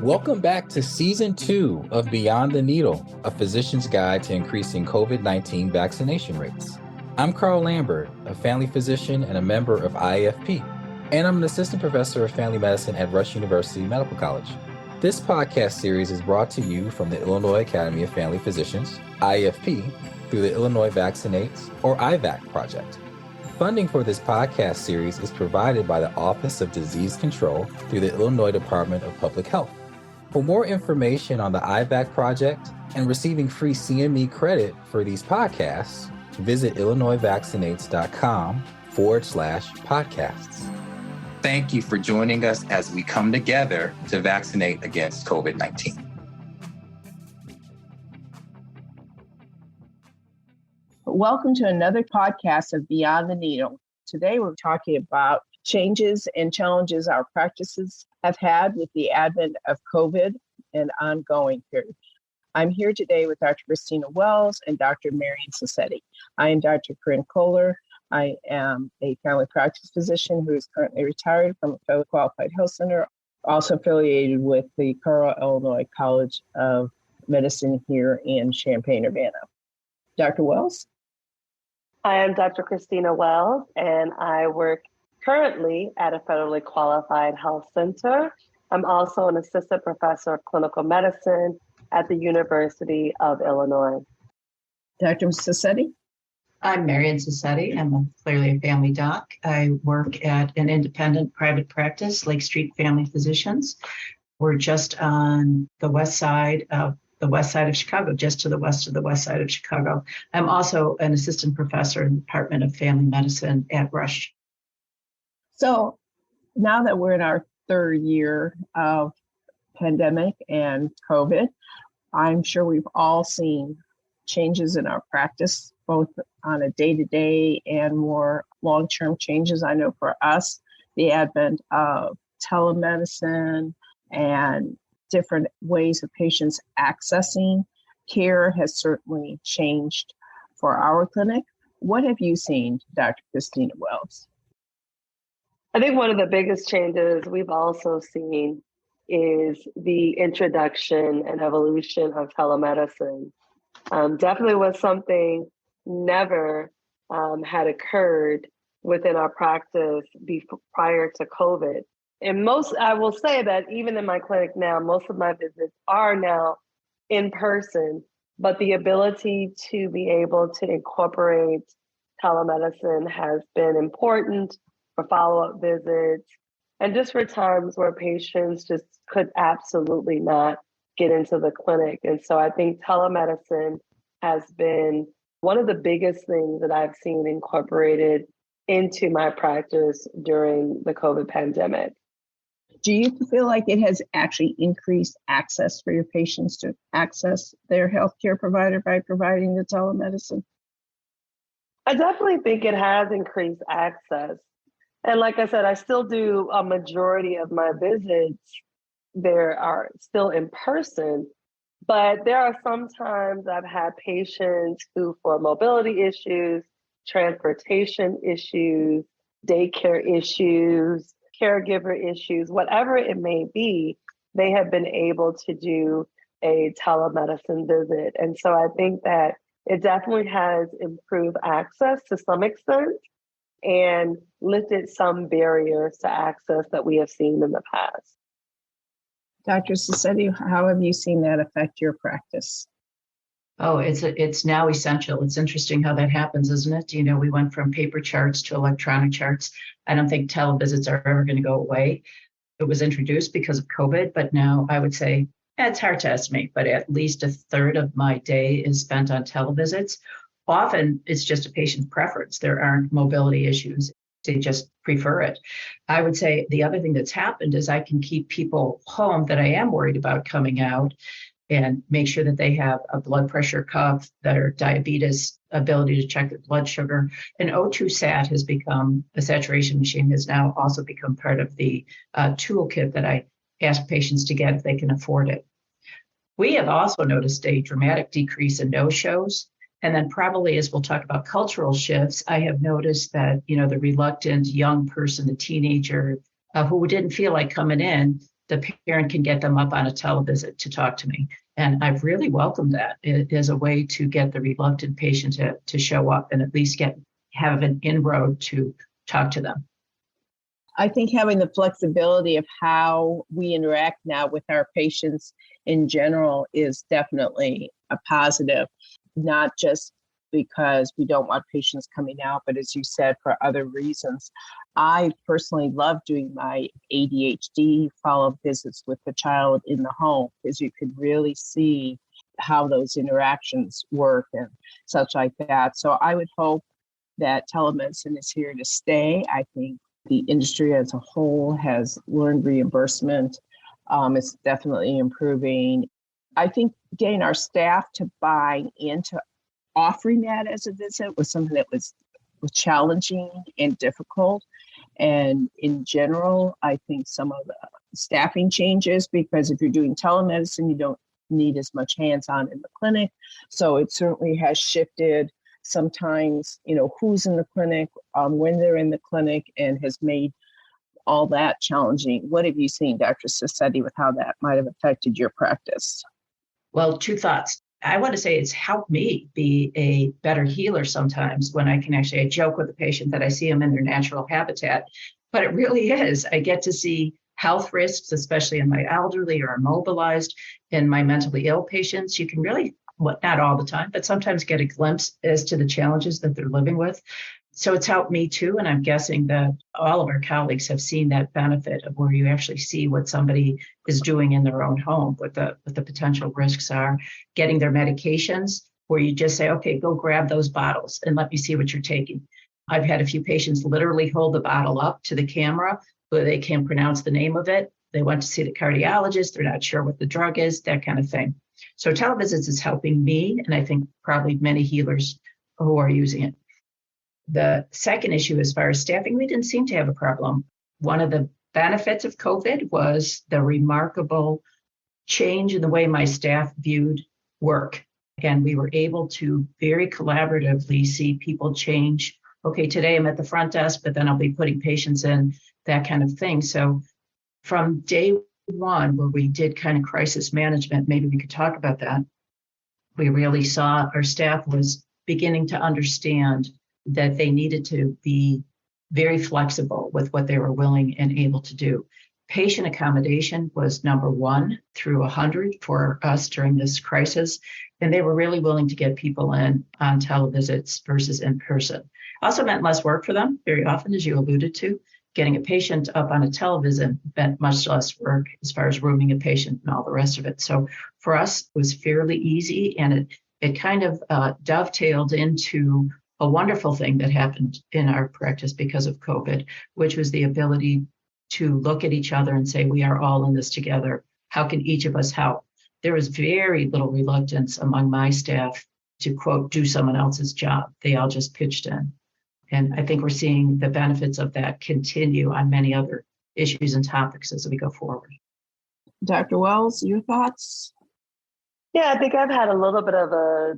Welcome back to Season 2 of Beyond the Needle, a physician's guide to increasing COVID-19 vaccination rates. I'm Carl Lambert, a family physician and a member of IFP, and I'm an assistant professor of family medicine at Rush University Medical College. This podcast series is brought to you from the Illinois Academy of Family Physicians, IFP, through the Illinois Vaccinates, or IVAC project. Funding for this podcast series is provided by the Office of Disease Control through the Illinois Department of Public Health. For more information on the IVAC project and receiving free CME credit for these podcasts, visit illinoisvaccinates.com/podcasts. Thank you for joining us as we come together to vaccinate against COVID-19. Welcome to another podcast of Beyond the Needle. Today we're talking about changes and challenges our practices have had with the advent of COVID and ongoing period. I'm here today with Dr. Christina Wells and Dr. Marian Sassetti. I am Dr. Corinne Kohler. I am a family practice physician who is currently retired from a federally qualified health center, also affiliated with the Carle, Illinois College of Medicine here in Champaign-Urbana. Dr. Wells? I am Dr. Christina Wells, and I work currently at a federally qualified health center. I'm also an assistant professor of clinical medicine at the University of Illinois. Dr. Sassetti? I'm Marian Sassetti. I'm clearly a family doc. I work at an independent private practice, Lake Street Family Physicians. We're just on the west side of Chicago, just to the west of the west side of Chicago. I'm also an assistant professor in the Department of Family Medicine at Rush. So now that we're in our third year of pandemic and COVID, I'm sure we've all seen changes in our practice, both on a day-to-day and more long-term changes. I know for us, the advent of telemedicine and different ways of patients accessing care has certainly changed for our clinic. What have you seen, Dr. Christina Wells? I think one of the biggest changes we've also seen is the introduction and evolution of telemedicine. Definitely was something never had occurred within our practice prior to COVID. And I will say that even in my clinic now, most of my visits are now in person, but the ability to be able to incorporate telemedicine has been important for follow-up visits and just for times where patients just could absolutely not get into the clinic. And so I think telemedicine has been one of the biggest things that I've seen incorporated into my practice during the COVID pandemic. Do you feel like it has actually increased access for your patients to access their healthcare provider by providing the telemedicine? I definitely think it has increased access. And like I said, I still do a majority of my visits. There are still in person, but there are sometimes I've had patients who, for mobility issues, transportation issues, daycare issues, caregiver issues, whatever it may be, they have been able to do a telemedicine visit. And so I think that it definitely has improved access to some extent and lifted some barriers to access that we have seen in the past. Dr. Sassetti, how have you seen that affect your practice? Oh, it's now essential. It's interesting how that happens, isn't it? You know, we went from paper charts to electronic charts. I don't think televisits are ever going to go away. It was introduced because of COVID, but now I would say, it's hard to estimate, but at least a third of my day is spent on televisits. Often it's just a patient's preference. There aren't mobility issues. They just prefer it. I would say the other thing that's happened is I can keep people home that I am worried about coming out and make sure that they have a blood pressure cuff, their diabetes, ability to check their blood sugar. And O2 sat has become, the saturation machine has now also become part of the toolkit that I ask patients to get if they can afford it. We have also noticed a dramatic decrease in no-shows. And then probably as we'll talk about cultural shifts, I have noticed that, the reluctant young person, the teenager who didn't feel like coming in, the parent can get them up on a televisit to talk to me. And I've really welcomed that as a way to get the reluctant patient to show up and at least have an inroad to talk to them. I think having the flexibility of how we interact now with our patients in general is definitely a positive, not just because we don't want patients coming out, but as you said, for other reasons. I personally love doing my ADHD follow-up visits with the child in the home because you could really see how those interactions work and such like that. So I would hope that telemedicine is here to stay. I think the industry as a whole has learned reimbursement. It's definitely improving. I think getting our staff to buy into offering that as a visit was something that was challenging and difficult. And in general, I think some of the staffing changes, because if you're doing telemedicine, you don't need as much hands-on in the clinic. So it certainly has shifted sometimes, who's in the clinic, when they're in the clinic, and has made all that challenging. What have you seen, Dr. Sassetti, with how that might have affected your practice? Well, two thoughts. I want to say it's helped me be a better healer sometimes when I joke with the patient that I see them in their natural habitat, but it really is. I get to see health risks, especially in my elderly or immobilized, in my mentally ill patients. You can really, not all the time, but sometimes get a glimpse as to the challenges that they're living with. So it's helped me too. And I'm guessing that all of our colleagues have seen that benefit of where you actually see what somebody is doing in their own home, what the potential risks are, getting their medications, where you just say, okay, go grab those bottles and let me see what you're taking. I've had a few patients literally hold the bottle up to the camera where they can't pronounce the name of it. They went to see the cardiologist. They're not sure what the drug is, that kind of thing. So televisits is helping me, and I think probably many healers who are using it. The second issue, as far as staffing, we didn't seem to have a problem. One of the benefits of COVID was the remarkable change in the way my staff viewed work. Again, we were able to very collaboratively see people change. Okay, today I'm at the front desk, but then I'll be putting patients in, that kind of thing. So from day one, where we did kind of crisis management, maybe we could talk about that, we really saw our staff was beginning to understand that they needed to be very flexible with what they were willing and able to do. Patient accommodation was number one through 100 for us during this crisis, and they were really willing to get people in on televisits versus in person. Also meant less work for them very often, as you alluded to. Getting a patient up on a televisit meant much less work as far as rooming a patient and all the rest of it. So for us, it was fairly easy, and it kind of dovetailed into a wonderful thing that happened in our practice because of COVID, which was the ability to look at each other and say, we are all in this together. How can each of us help? There was very little reluctance among my staff to, quote, do someone else's job. They all just pitched in. And I think we're seeing the benefits of that continue on many other issues and topics as we go forward. Dr. Wells, your thoughts? Yeah, I think I've had a little bit of a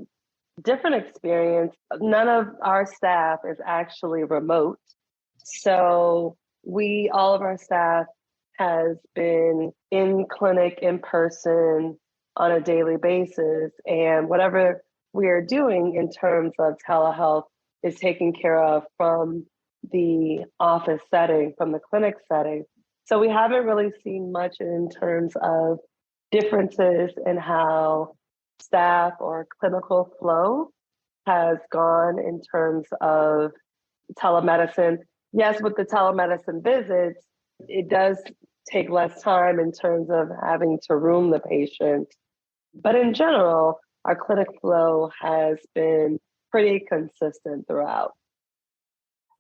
different experience. None of our staff is actually remote. So all of our staff has been in clinic, in person, on a daily basis. And whatever we are doing in terms of telehealth is taken care of from the office setting, from the clinic setting. So we haven't really seen much in terms of differences in how staff or clinical flow has gone in terms of telemedicine. Yes, with the telemedicine visits, it does take less time in terms of having to room the patient. But in general, our clinic flow has been pretty consistent throughout.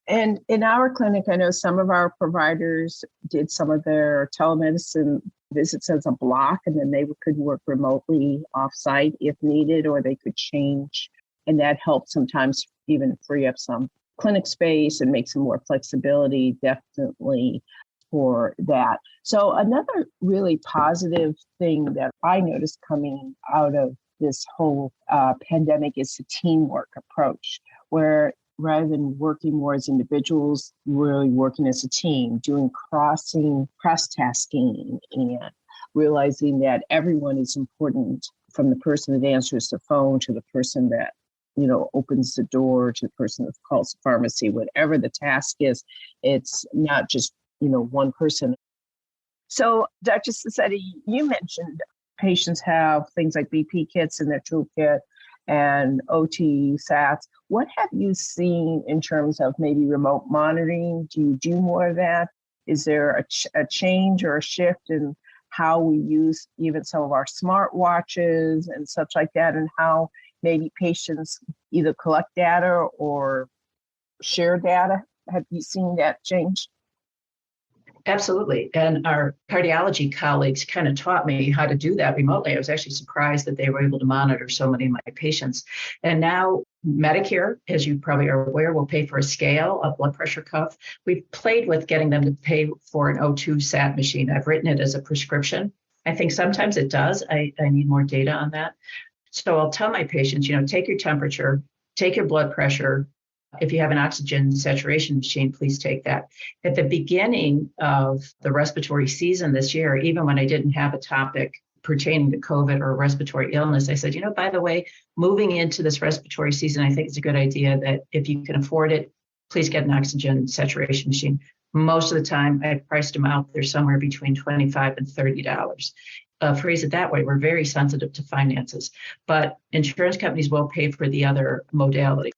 And in our clinic, I know some of our providers did some of their telemedicine visits as a block, and then they could work remotely off-site if needed, or they could change. And that helped sometimes even free up some clinic space and make some more flexibility, definitely for that. So another really positive thing that I noticed coming out of this whole pandemic is the teamwork approach, where rather than working more as individuals, really working as a team, doing cross-tasking and realizing that everyone is important, from the person that answers the phone to the person that, opens the door to the person that calls the pharmacy, whatever the task is, it's not just, one person. So, Dr. Sassetti, you mentioned patients have things like BP kits in their toolkit and OT SATs. What have you seen in terms of maybe remote monitoring? Do you do more of that? Is there a change or a shift in how we use even some of our smartwatches and such like that, and how maybe patients either collect data or share data? Have you seen that change? Absolutely. And our cardiology colleagues kind of taught me how to do that remotely. I was actually surprised that they were able to monitor so many of my patients. And now Medicare, as you probably are aware, will pay for a scale, a blood pressure cuff. We've played with getting them to pay for an O2 SAT machine. I've written it as a prescription. I think sometimes it does. I need more data on that. So I'll tell my patients, take your temperature, take your blood pressure. If you have an oxygen saturation machine, please take that. At the beginning of the respiratory season this year, even when I didn't have a topic pertaining to COVID or respiratory illness, I said, by the way, moving into this respiratory season, I think it's a good idea that if you can afford it, please get an oxygen saturation machine. Most of the time, I priced them out. They're somewhere between $25 and $30. Phrase it that way. We're very sensitive to finances, but insurance companies will pay for the other modality.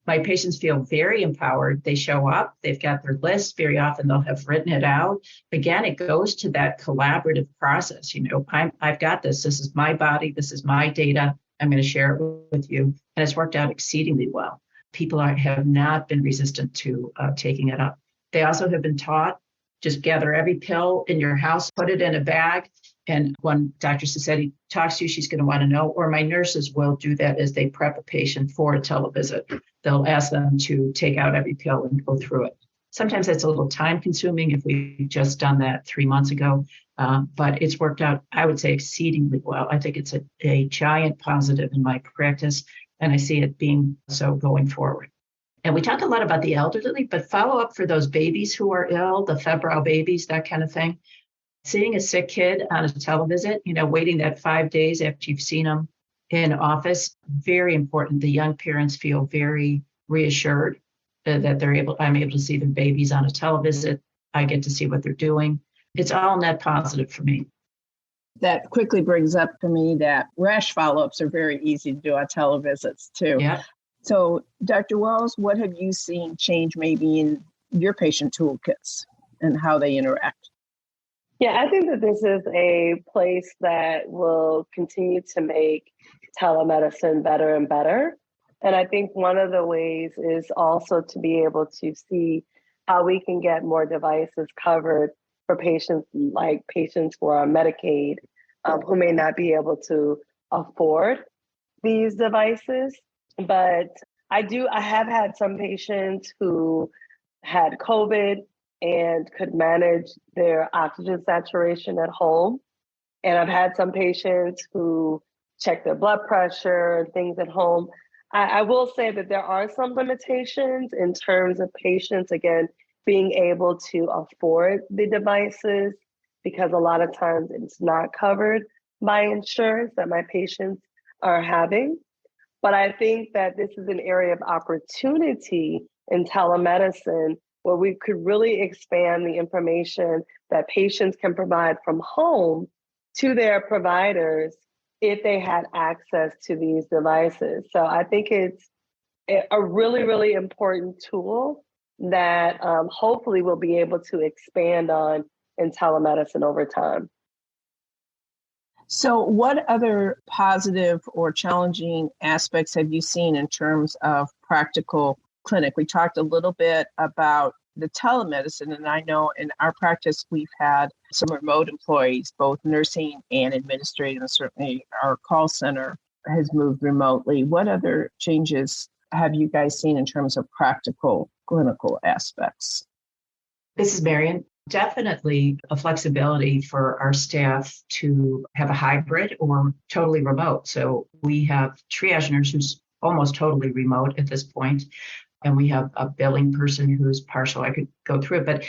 My patients feel very empowered. They show up, they've got their list. Very often they'll have written it out. Again, it goes to that collaborative process. I've got this. This is my body. This is my data. I'm going to share it with you. And it's worked out exceedingly well. People have not been resistant to taking it up. They also have been taught, just gather every pill in your house, put it in a bag. And when Dr. Sassetti talks to you, she's going to want to know, or my nurses will do that as they prep a patient for a televisit. They'll ask them to take out every pill and go through it. Sometimes that's a little time consuming if we've just done that 3 months ago, but it's worked out, I would say, exceedingly well. I think it's a giant positive in my practice, and I see it being so going forward. And we talk a lot about the elderly, but follow up for those babies who are ill, the febrile babies, that kind of thing. Seeing a sick kid on a televisit, waiting that 5 days after you've seen them in office, very important. The young parents feel very reassured that I'm able to see their babies on a televisit. I get to see what they're doing. It's all net positive for me. That quickly brings up to me that rash follow-ups are very easy to do on televisits too. Yeah. So, Dr. Wells, what have you seen change maybe in your patient toolkits and how they interact? Yeah, I think that this is a place that will continue to make telemedicine better and better. And I think one of the ways is also to be able to see how we can get more devices covered for patients, like patients who are on Medicaid, who may not be able to afford these devices. But I have had some patients who had COVID and could manage their oxygen saturation at home. And I've had some patients who check their blood pressure and things at home. I will say that there are some limitations in terms of patients, again, being able to afford the devices, because a lot of times it's not covered by insurance that my patients are having. But I think that this is an area of opportunity in telemedicine where we could really expand the information that patients can provide from home to their providers if they had access to these devices. So I think it's a really, really important tool that hopefully we'll be able to expand on in telemedicine over time. So what other positive or challenging aspects have you seen in terms of practical clinic? We talked a little bit about the telemedicine, and I know in our practice, we've had some remote employees, both nursing and administrative, and certainly our call center has moved remotely. What other changes have you guys seen in terms of practical clinical aspects? This is Marian. Definitely a flexibility for our staff to have a hybrid or totally remote. So we have triage nurses who's almost totally remote at this point. and we have a billing person who's partial. I could go through it, but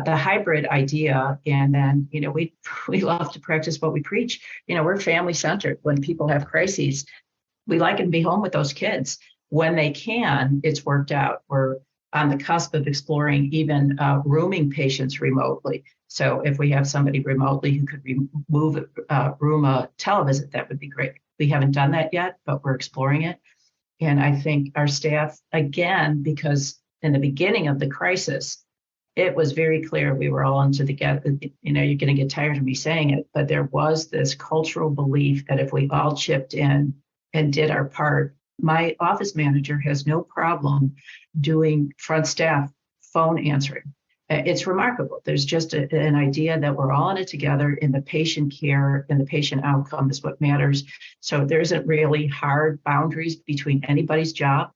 the hybrid idea, and then, we love to practice what we preach. We're family centered. When people have crises, we like them to be home with those kids. When they can, it's worked out. We're on the cusp of exploring even rooming patients remotely. So if we have somebody remotely who could room a televisit, that would be great. We haven't done that yet, but we're exploring it. And I think our staff, again, because in the beginning of the crisis, it was very clear we were all into the you're going to get tired of me saying it, but there was this cultural belief that if we all chipped in and did our part, my office manager has no problem doing front staff phone answering. It's remarkable. There's just an idea that we're all in it together, and the patient care and the patient outcome is what matters. So there isn't really hard boundaries between anybody's job.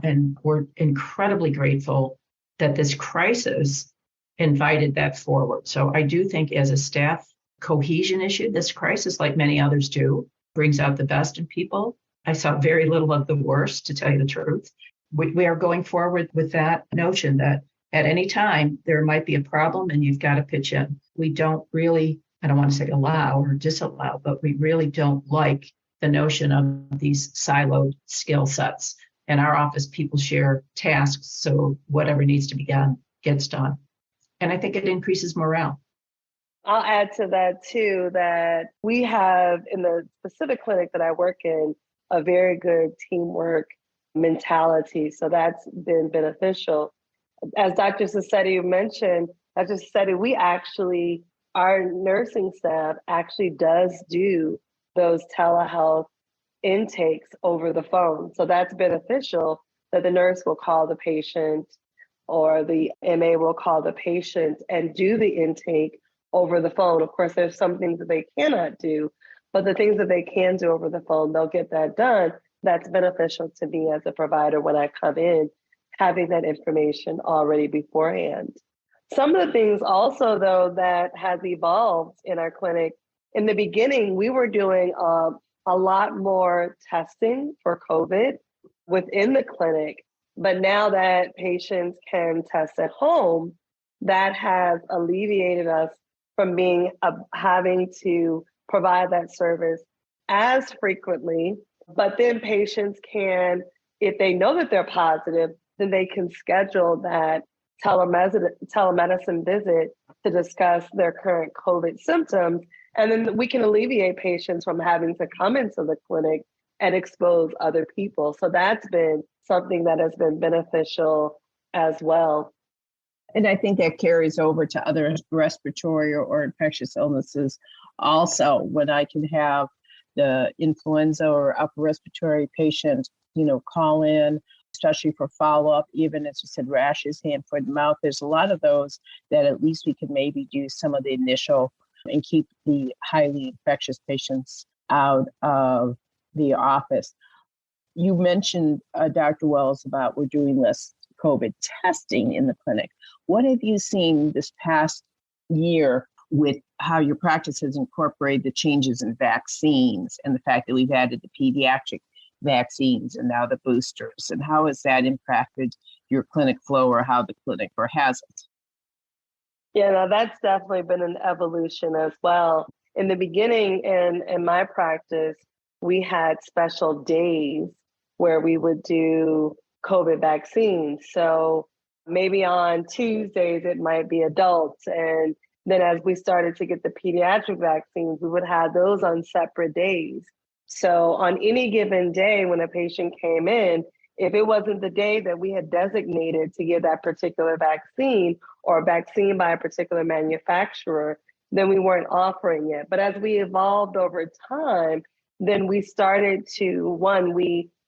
And we're incredibly grateful that this crisis invited that forward. So I do think as a staff cohesion issue, this crisis, like many others do, brings out the best in people. I saw very little of the worst, to tell you the truth. We are going forward with that notion that at any time there might be a problem and you've got to pitch in. We don't really, I don't want to say allow or disallow, but we really don't like the notion of these siloed skill sets. In our office, people share tasks, so whatever needs to be done gets done. And I think it increases morale. I'll add to that too, that we have in the specific clinic that I work in, a very good teamwork mentality. So that's been beneficial. As Dr. Sassetti mentioned, our nursing staff actually does do those telehealth intakes over the phone. So that's beneficial, that the nurse will call the patient or the MA will call the patient and do the intake over the phone. Of course, there's some things that they cannot do, but the things that they can do over the phone, they'll get that done. That's beneficial to me as a provider when I come in, having that information already beforehand. Some of the things also, though, that has evolved in our clinic, in the beginning, we were doing a lot more testing for COVID within the clinic. But now that patients can test at home, that has alleviated us from having to provide that service as frequently. But then patients can, if they know that they're positive, then they can schedule that telemedicine visit to discuss their current COVID symptoms. And then we can alleviate patients from having to come into the clinic and expose other people. So that's been something that has been beneficial as well. And I think that carries over to other respiratory or infectious illnesses. Also, when I can have the influenza or upper respiratory patient, call in, especially for follow-up, even as you said, rashes, hand, foot, and mouth. There's a lot of those that at least we can maybe do some of the initial and keep the highly infectious patients out of the office. You mentioned, Dr. Wells, about we're doing less COVID testing in the clinic. What have you seen this past year with how your practice has incorporated the changes in vaccines and the fact that we've added the pediatric vaccines and now the boosters? And how has that impacted your clinic flow, or how the clinic, or has it? Yeah, no, that's definitely been an evolution as well. In the beginning, in my practice, we had special days where we would do COVID vaccines. So maybe on Tuesdays, it might be adults. And then as we started to get the pediatric vaccines, we would have those on separate days. So on any given day when a patient came in, if it wasn't the day that we had designated to give that particular vaccine or a vaccine by a particular manufacturer, then we weren't offering it. But as we evolved over time, then we started to,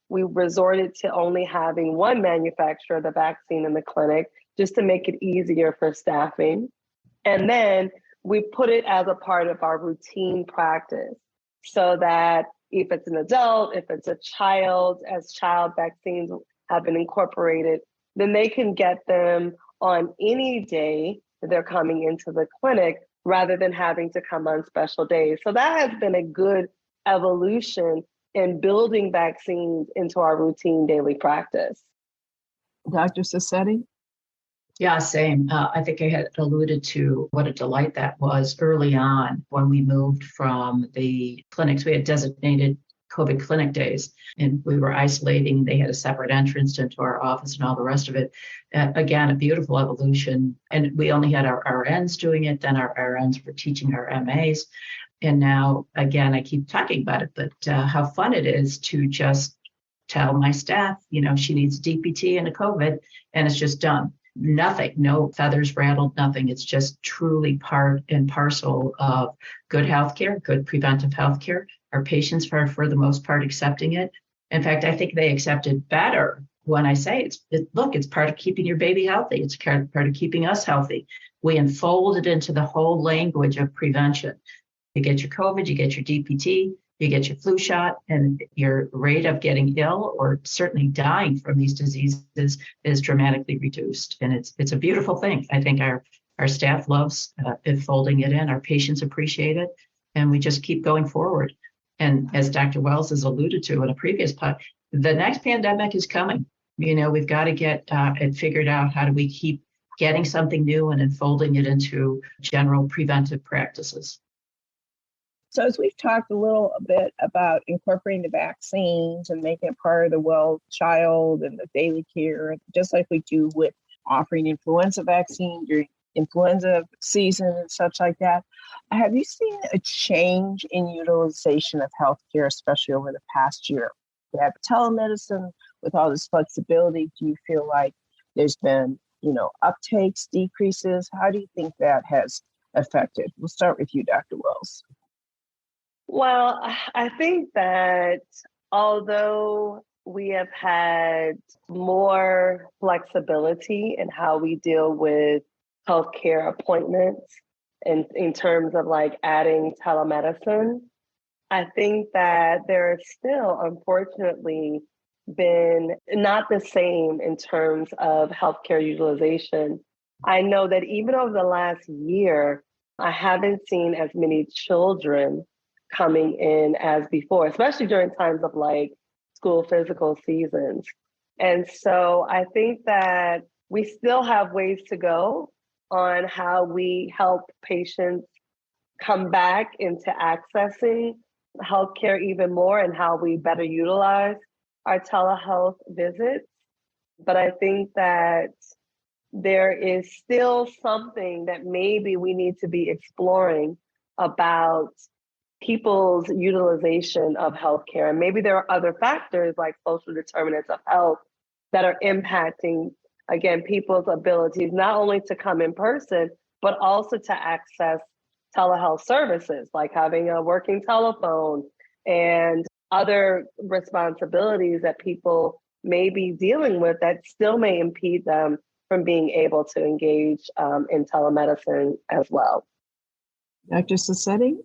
we resorted to only having one manufacturer of the vaccine in the clinic just to make it easier for staffing. And then we put it as a part of our routine practice so that if it's an adult, if it's a child, as child vaccines have been incorporated, then they can get them on any day that they're coming into the clinic rather than having to come on special days. So that has been a good evolution in building vaccines into our routine daily practice. Dr. Sassetti? Yeah, same. I think I had alluded to what a delight that was early on when we moved from the clinics. We had designated COVID clinic days, and we were isolating. They had a separate entrance into our office and all the rest of it. Again, a beautiful evolution. And we only had our RNs doing it. Then our RNs were teaching our MAs. And now, again, I keep talking about it, but how fun it is to just tell my staff, she needs DPT and a COVID, and it's just done. Nothing, no feathers rattled, nothing. It's just truly part and parcel of good healthcare, good preventive healthcare. Our patients are, for the most part, accepting it. In fact, I think they accept it better when I say it's part of keeping your baby healthy. It's part of keeping us healthy. We enfold it into the whole language of prevention. You get your COVID, you get your DPT, you get your flu shot, and your rate of getting ill or certainly dying from these diseases is dramatically reduced. And it's a beautiful thing. I think our staff loves folding it in. Our patients appreciate it, and we just keep going forward. And as Dr. Wells has alluded to in a previous pod, the next pandemic is coming. We've got to get it figured out. How do we keep getting something new and enfolding it into general preventive practices? So as we've talked a little bit about incorporating the vaccines and making it part of the well child and the daily care, just like we do with offering influenza vaccine during influenza season and such like that, have you seen a change in utilization of healthcare, especially over the past year? We have telemedicine with all this flexibility. Do you feel like there's been, uptakes, decreases? How do you think that has affected? We'll start with you, Dr. Wells. Well, I think that although we have had more flexibility in how we deal with healthcare appointments and in terms of like adding telemedicine, I think that there is still, unfortunately, been not the same in terms of healthcare utilization. I know that even over the last year, I haven't seen as many children coming in as before, especially during times of like school physical seasons. And so I think that we still have ways to go on how we help patients come back into accessing healthcare even more and how we better utilize our telehealth visits. But I think that there is still something that maybe we need to be exploring about people's utilization of healthcare. And maybe there are other factors like social determinants of health that are impacting, again, people's abilities, not only to come in person, but also to access telehealth services, like having a working telephone and other responsibilities that people may be dealing with that still may impede them from being able to engage in telemedicine as well. Dr. Sassetti?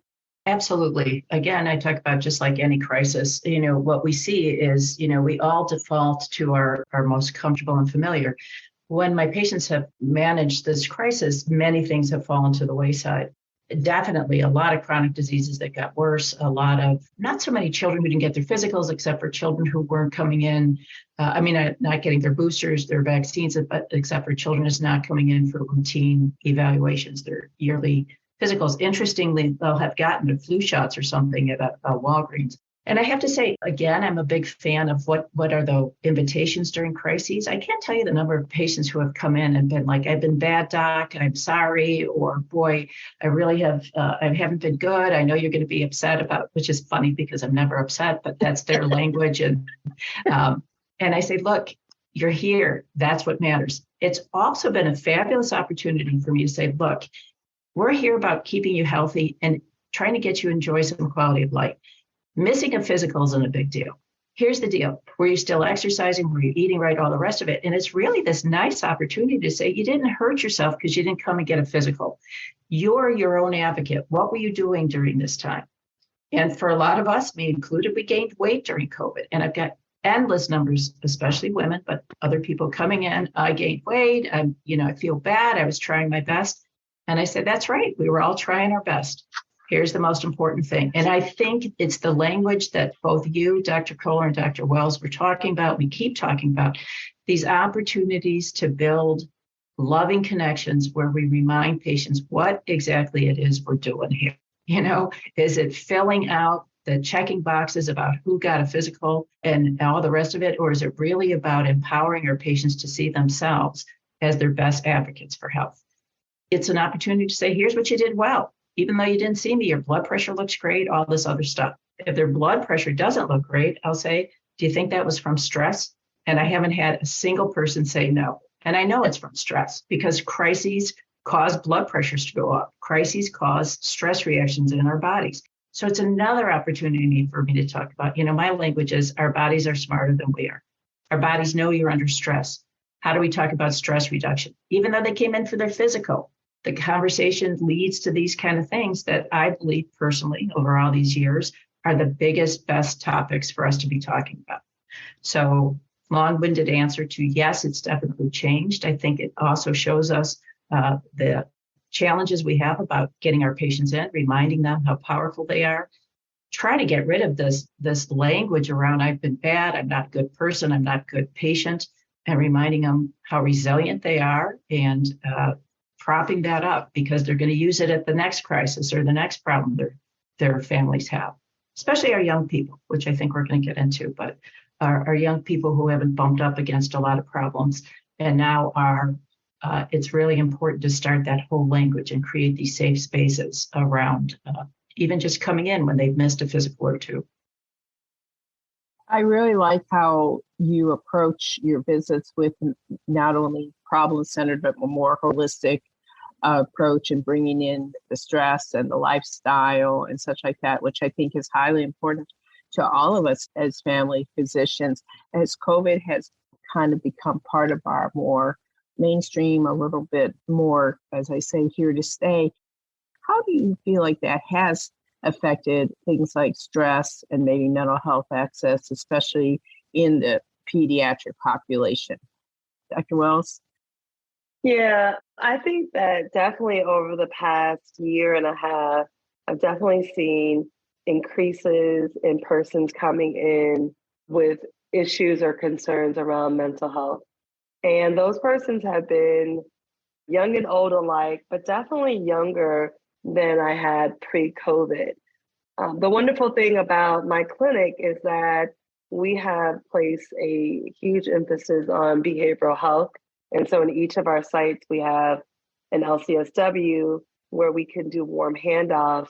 Absolutely. Again, I talk about just like any crisis, what we see is, we all default to our most comfortable and familiar. When my patients have managed this crisis, many things have fallen to the wayside. Definitely a lot of chronic diseases that got worse, a lot of not so many children who didn't get their physicals, except for children who weren't coming in. Not getting their boosters, their vaccines, but except for children is not coming in for routine evaluations, their yearly physicals. Interestingly, they'll have gotten the flu shots or something at a Walgreens. And I have to say, again, I'm a big fan of what are the invitations during crises. I can't tell you the number of patients who have come in and been like, I've been bad, doc, I'm sorry, or boy, I really have, I haven't been good. I know you're going to be upset about, which is funny because I'm never upset, but that's their language. And I say, look, you're here. That's what matters. It's also been a fabulous opportunity for me to say, look, we're here about keeping you healthy and trying to get you to enjoy some quality of life. Missing a physical isn't a big deal. Here's the deal. Were you still exercising? Were you eating right? All the rest of it. And it's really this nice opportunity to say you didn't hurt yourself because you didn't come and get a physical. You're your own advocate. What were you doing during this time? And for a lot of us, me included, we gained weight during COVID. And I've got endless numbers, especially women, but other people coming in. I gained weight. I feel bad. I was trying my best. And I said, that's right. We were all trying our best. Here's the most important thing. And I think it's the language that both you, Dr. Kohler, and Dr. Wells were talking about. We keep talking about these opportunities to build loving connections where we remind patients what exactly it is we're doing here. Is it filling out the checking boxes about who got a physical and all the rest of it? Or is it really about empowering our patients to see themselves as their best advocates for health? It's an opportunity to say, here's what you did well. Even though you didn't see me, your blood pressure looks great, all this other stuff. If their blood pressure doesn't look great, I'll say, do you think that was from stress? And I haven't had a single person say no. And I know it's from stress because crises cause blood pressures to go up. Crises cause stress reactions in our bodies. So it's another opportunity for me to talk about, my language is our bodies are smarter than we are. Our bodies know you're under stress. How do we talk about stress reduction? Even though they came in for their physical, the conversation leads to these kind of things that I believe personally over all these years are the biggest, best topics for us to be talking about. So long-winded answer to yes, it's definitely changed. I think it also shows us the challenges we have about getting our patients in, reminding them how powerful they are. Try to get rid of this language around I've been bad, I'm not a good person, I'm not a good patient, and reminding them how resilient they are and propping that up because they're going to use it at the next crisis or the next problem their families have, especially our young people, which I think we're going to get into, but our young people who haven't bumped up against a lot of problems and now are, it's really important to start that whole language and create these safe spaces around even just coming in when they've missed a physical or two. I really like how you approach your visits with not only problem-centered, but a more holistic approach and bringing in the stress and the lifestyle and such like that, which I think is highly important to all of us as family physicians, as COVID has kind of become part of our more mainstream, a little bit more, as I say, here to stay. How do you feel like that has affected things like stress and maybe mental health access, especially in the pediatric population? Dr. Wells? Yeah, I think that definitely over the past year and a half, I've definitely seen increases in persons coming in with issues or concerns around mental health. And those persons have been young and old alike, but definitely younger than I had pre-COVID. The wonderful thing about my clinic is that we have placed a huge emphasis on behavioral health. And so in each of our sites, we have an LCSW where we can do warm handoffs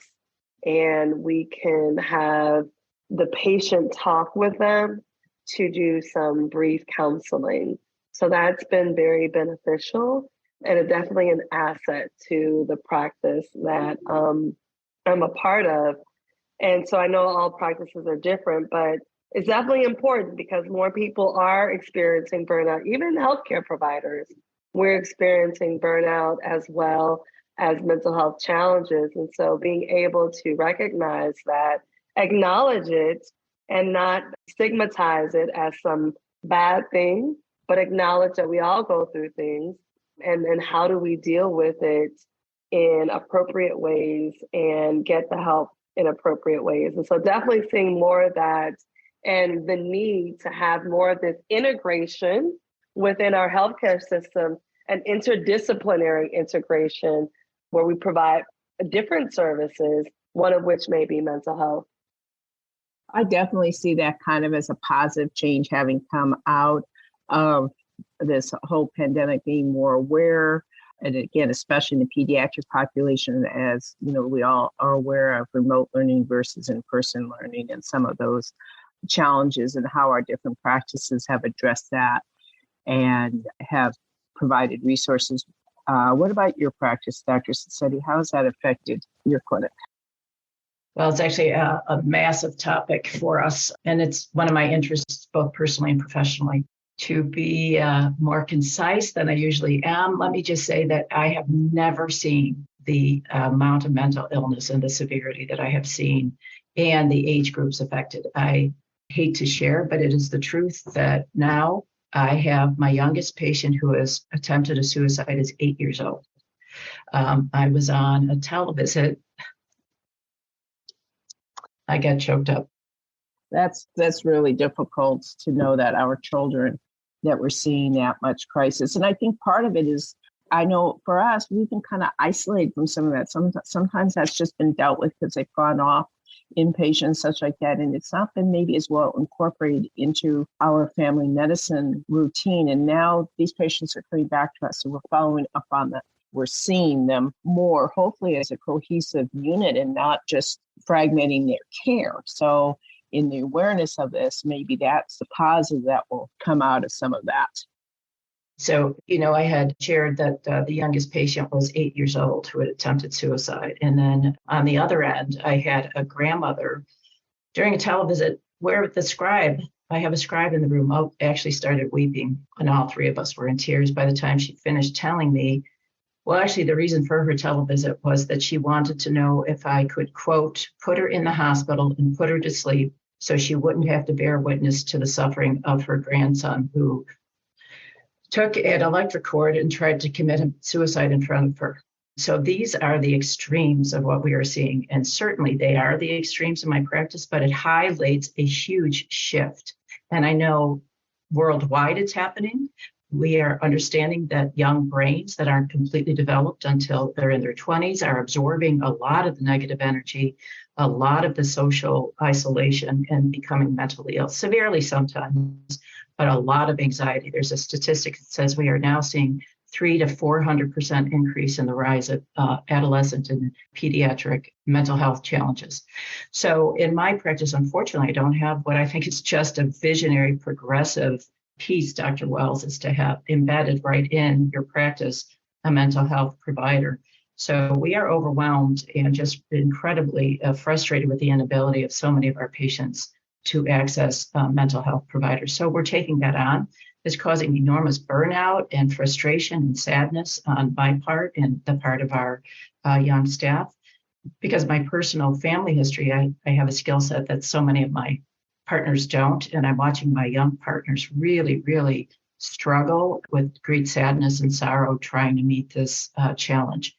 and we can have the patient talk with them to do some brief counseling. So that's been very beneficial and it's definitely an asset to the practice that I'm a part of. And so I know all practices are different, but it's definitely important because more people are experiencing burnout, even healthcare providers. We're experiencing burnout as well as mental health challenges. And so being able to recognize that, acknowledge it, and not stigmatize it as some bad thing, but acknowledge that we all go through things and how do we deal with it in appropriate ways and get the help in appropriate ways. And so definitely seeing more of that and the need to have more of this integration within our healthcare system and interdisciplinary integration where we provide different services, one of which may be mental health. I definitely see that kind of as a positive change, having come out of this whole pandemic, being more aware. And again, especially in the pediatric population, as you know, we all are aware of remote learning versus in-person learning and some of those challenges and how our different practices have addressed that and have provided resources. What about your practice, Dr. Sassetti? How has that affected your clinic? Well, it's actually a massive topic for us, and it's one of my interests, both personally and professionally. To be more concise than I usually am, let me just say that I have never seen the amount of mental illness and the severity that I have seen and the age groups affected. I hate to share, but it is the truth that now I have my youngest patient who has attempted a suicide is 8 years old. I was on a televisit I get choked up. That's really difficult to know that our children, that we're seeing that much crisis. And I think part of it is, I know for us, we've been kind of isolated from some of that. Sometimes that's just been dealt with because they've gone off inpatient, such like that. And it's not been maybe as well incorporated into our family medicine routine. And now these patients are coming back to us. So we're following up on that. We're seeing them more, hopefully, as a cohesive unit and not just fragmenting their care. So in the awareness of this, maybe that's the positive that will come out of some of that. So, I had shared that the youngest patient was 8 years old who had attempted suicide. And then on the other end, I had a grandmother during a televisit where I have a scribe in the room, actually started weeping, and all three of us were in tears by the time she finished telling me. Well, actually, the reason for her televisit was that she wanted to know if I could, quote, put her in the hospital and put her to sleep so she wouldn't have to bear witness to the suffering of her grandson, who took an electric cord and tried to commit suicide in front of her. So these are the extremes of what we are seeing. And certainly they are the extremes in my practice, but it highlights a huge shift. And I know worldwide it's happening. We are understanding that young brains that aren't completely developed until they're in their 20s are absorbing a lot of the negative energy, a lot of the social isolation, and becoming mentally ill, severely sometimes, but a lot of anxiety. There's a statistic that says we are now seeing 300 to 400% increase in the rise of adolescent and pediatric mental health challenges. So in my practice, unfortunately, I don't have what I think is just a visionary progressive piece, Dr. Wells, is to have embedded right in your practice a mental health provider. So we are overwhelmed and just incredibly frustrated with the inability of so many of our patients to access mental health providers. So we're taking that on. It's causing enormous burnout and frustration and sadness on my part and the part of our young staff. Because my personal family history, I have a skill set that so many of my partners don't. And I'm watching my young partners really, really struggle with great sadness and sorrow trying to meet this challenge.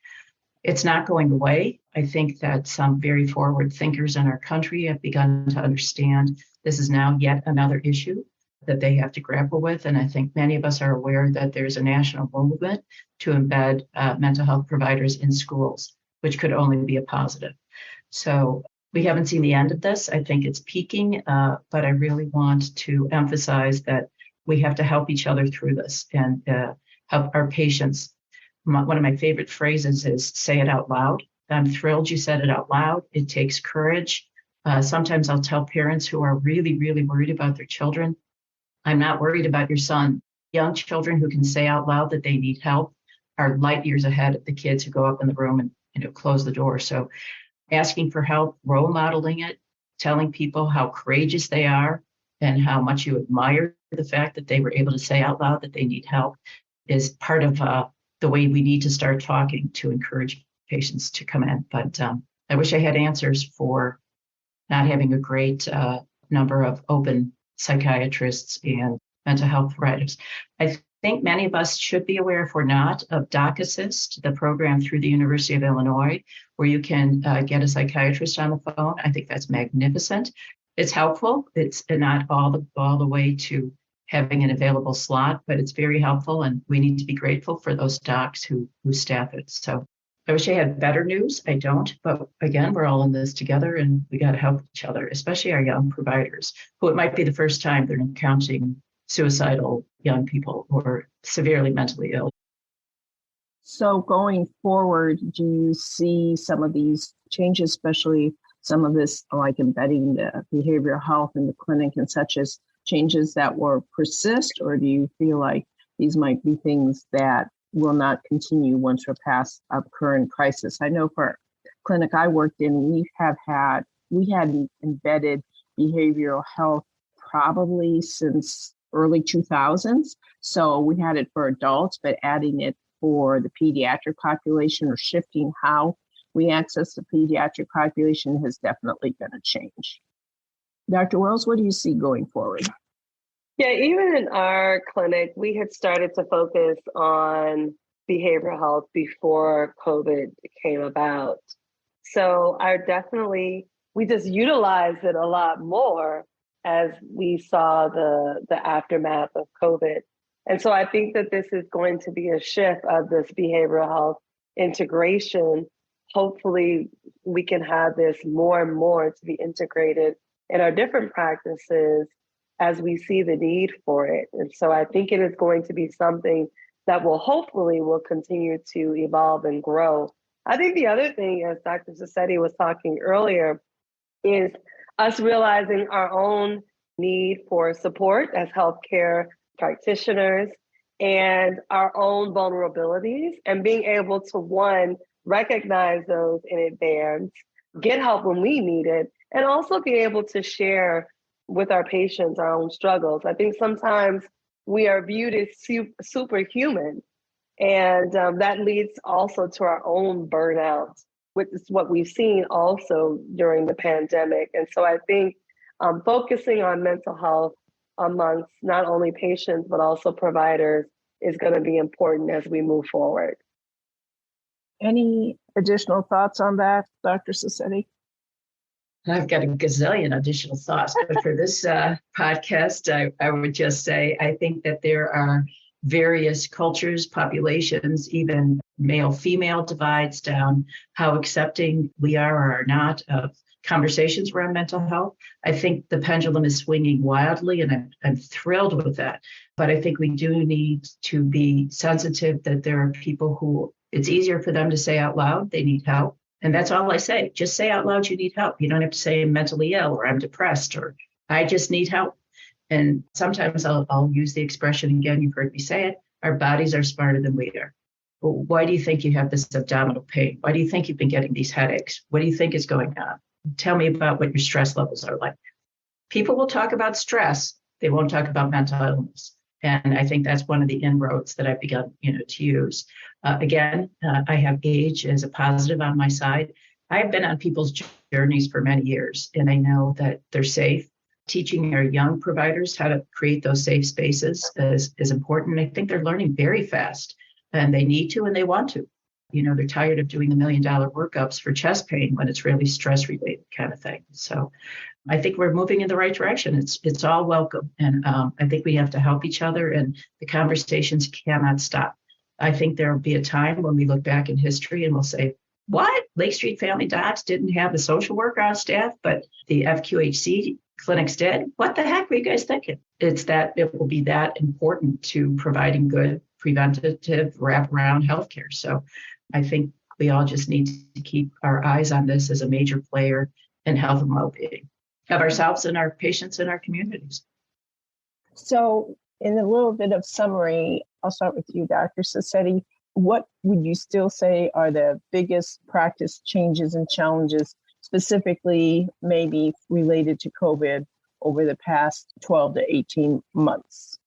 It's not going away. I think that some very forward thinkers in our country have begun to understand this is now yet another issue that they have to grapple with. And I think many of us are aware that there's a national movement to embed mental health providers in schools, which could only be a positive. So we haven't seen the end of this. I think it's peaking, but I really want to emphasize that we have to help each other through this and help our patients. One of my favorite phrases is say it out loud. I'm thrilled you said it out loud. It takes courage. Sometimes I'll tell parents who are really, really worried about their children, I'm not worried about your son. Young children who can say out loud that they need help are light years ahead of the kids who go up in the room and close the door. So asking for help, role modeling it, telling people how courageous they are and how much you admire the fact that they were able to say out loud that they need help is part of the way we need to start talking to encourage patients to come in. But I wish I had answers for not having a great number of open psychiatrists and mental health providers. I think many of us should be aware, if we're not, of Doc Assist, the program through the University of Illinois, where you can get a psychiatrist on the phone. I think that's magnificent. It's helpful. It's not all the way to having an available slot, but it's very helpful, and we need to be grateful for those docs who staff it. So I wish I had better news. I don't, but again, we're all in this together and we got to help each other, especially our young providers, who it might be the first time they're encountering suicidal young people who are severely mentally ill. So going forward, do you see some of these changes, especially some of this like embedding the behavioral health in the clinic and such as changes that will persist, or do you feel like these might be things that will not continue once we're past a current crisis? I know for clinic I worked in, we had embedded behavioral health probably since early 2000s. So we had it for adults, but adding it for the pediatric population or shifting how we access the pediatric population has definitely been a change. Dr. Wells, what do you see going forward? Yeah, even in our clinic, we had started to focus on behavioral health before COVID came about. So I definitely we just utilized it a lot more as we saw the aftermath of COVID. And so I think that this is going to be a shift of this behavioral health integration. Hopefully we can have this more and more to be integrated in our different practices as we see the need for it. And so I think it is going to be something that will continue to evolve and grow. I think the other thing, as Dr. Sassetti was talking earlier, is us realizing our own need for support as healthcare practitioners and our own vulnerabilities, and being able to, one, recognize those in advance, get help when we need it, and also be able to share with our patients our own struggles. I think sometimes we are viewed as superhuman, and that leads also to our own burnout, which is what we've seen also during the pandemic. And so I think focusing on mental health amongst not only patients, but also providers is going to be important as we move forward. Any additional thoughts on that, Dr. Sassetti? I've got a gazillion additional thoughts, but for this podcast, I would just say I think that there are various cultures, populations, even male-female divides down how accepting we are or are not of conversations around mental health. I think the pendulum is swinging wildly, and I'm thrilled with that. But I think we do need to be sensitive that there are people who it's easier for them to say out loud they need help. And that's all I say. Just say out loud you need help. You don't have to say I'm mentally ill or I'm depressed or I just need help. And sometimes I'll use the expression again, you've heard me say it, our bodies are smarter than we are. Well, why do you think you have this abdominal pain? Why do you think you've been getting these headaches? What do you think is going on? Tell me about what your stress levels are like. People will talk about stress. They won't talk about mental illness. And I think that's one of the inroads that I've begun, to use. Again, I have age as a positive on my side. I've been on people's journeys for many years, and I know that they're safe. Teaching our young providers how to create those safe spaces is important. I think they're learning very fast, and they need to and they want to. They're tired of doing the $1 million workups for chest pain when it's really stress-related kind of thing. So I think we're moving in the right direction. It's all welcome. And I think we have to help each other, and the conversations cannot stop. I think there will be a time when we look back in history and we'll say, what? Lake Street Family Docs didn't have a social worker on staff, but the FQHC clinics did? What the heck were you guys thinking? It's that it will be that important to providing good preventative wraparound healthcare. So I think we all just need to keep our eyes on this as a major player in health and well-being of ourselves and our patients and our communities. So in a little bit of summary, I'll start with you, Dr. Sassetti. What would you still say are the biggest practice changes and challenges, specifically maybe related to COVID over the past 12 to 18 months?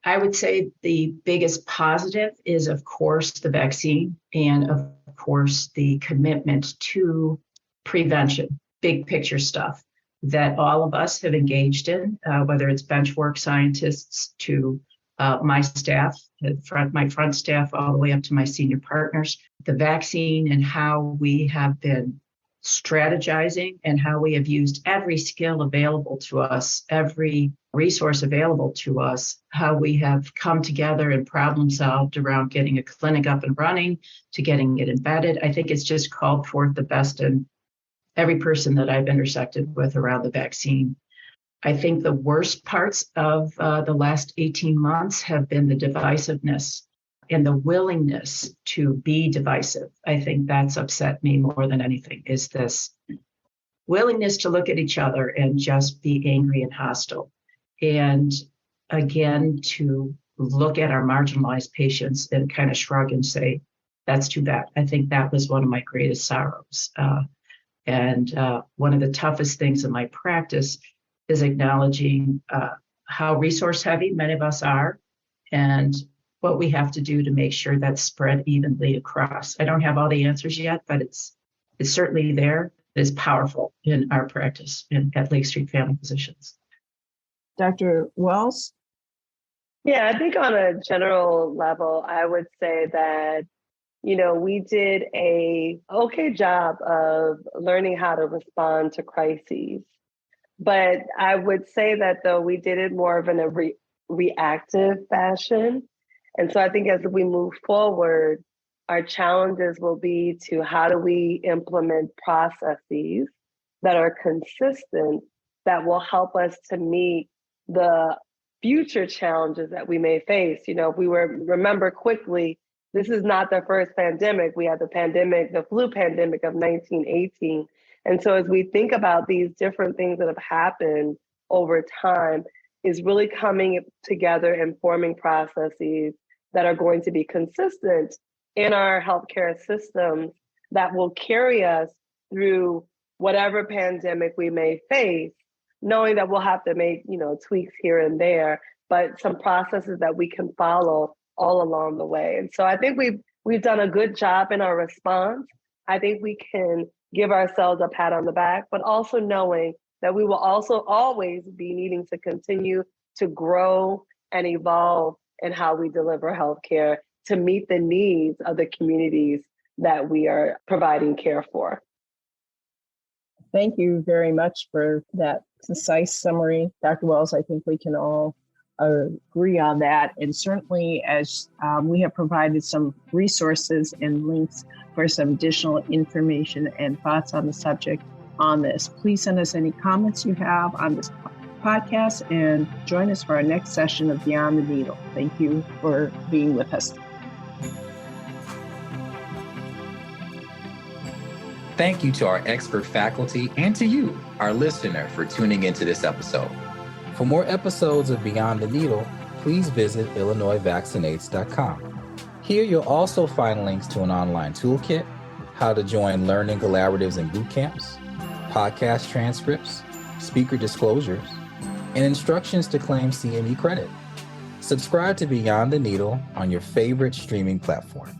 I would say the biggest positive is, of course, the vaccine and, of course, the commitment to prevention, big picture stuff that all of us have engaged in, whether it's bench work scientists to my staff, my front staff, all the way up to my senior partners, the vaccine and how we have been strategizing and how we have used every skill available to us, every resource available to us, how we have come together and problem solved around getting a clinic up and running to getting it embedded. I think it's just called forth the best in every person that I've intersected with around the vaccine. I think the worst parts of the last 18 months have been the divisiveness and the willingness to be divisive. I think that's upset me more than anything, is this willingness to look at each other and just be angry and hostile. And again, to look at our marginalized patients and kind of shrug and say, that's too bad. I think that was one of my greatest sorrows. And one of the toughest things in my practice is acknowledging how resource heavy many of us are and what we have to do to make sure that's spread evenly across. I don't have all the answers yet, but it's certainly there. It's powerful in our practice at Lake Street Family Physicians. Dr. Wells? Yeah, I think on a general level, I would say that we did a okay job of learning how to respond to crises. But I would say that though we did it more of in a reactive fashion. And so I think as we move forward, our challenges will be to how do we implement processes that are consistent that will help us to meet the future challenges that we may face. If we remember quickly, this is not the first pandemic. We had the flu pandemic of 1918. And so as we think about these different things that have happened over time, is really coming together and forming processes that are going to be consistent in our healthcare systems that will carry us through whatever pandemic we may face, knowing that we'll have to make, tweaks here and there, but some processes that we can follow all along the way. And so I think we've done a good job in our response. I think we can give ourselves a pat on the back, but also knowing that we will also always be needing to continue to grow and evolve in how we deliver healthcare to meet the needs of the communities that we are providing care for. Thank you very much for that concise summary, Dr. Wells. I think we can all agree on that. And certainly as we have provided some resources and links for some additional information and thoughts on the subject on this. Please send us any comments you have on this podcast and join us for our next session of Beyond the Needle. Thank you for being with us. Thank you to our expert faculty and to you, our listener, for tuning into this episode. For more episodes of Beyond the Needle, please visit IllinoisVaccinates.com. Here you'll also find links to an online toolkit, how to join learning collaboratives and boot camps, podcast transcripts, speaker disclosures, and instructions to claim CME credit. Subscribe to Beyond the Needle on your favorite streaming platform.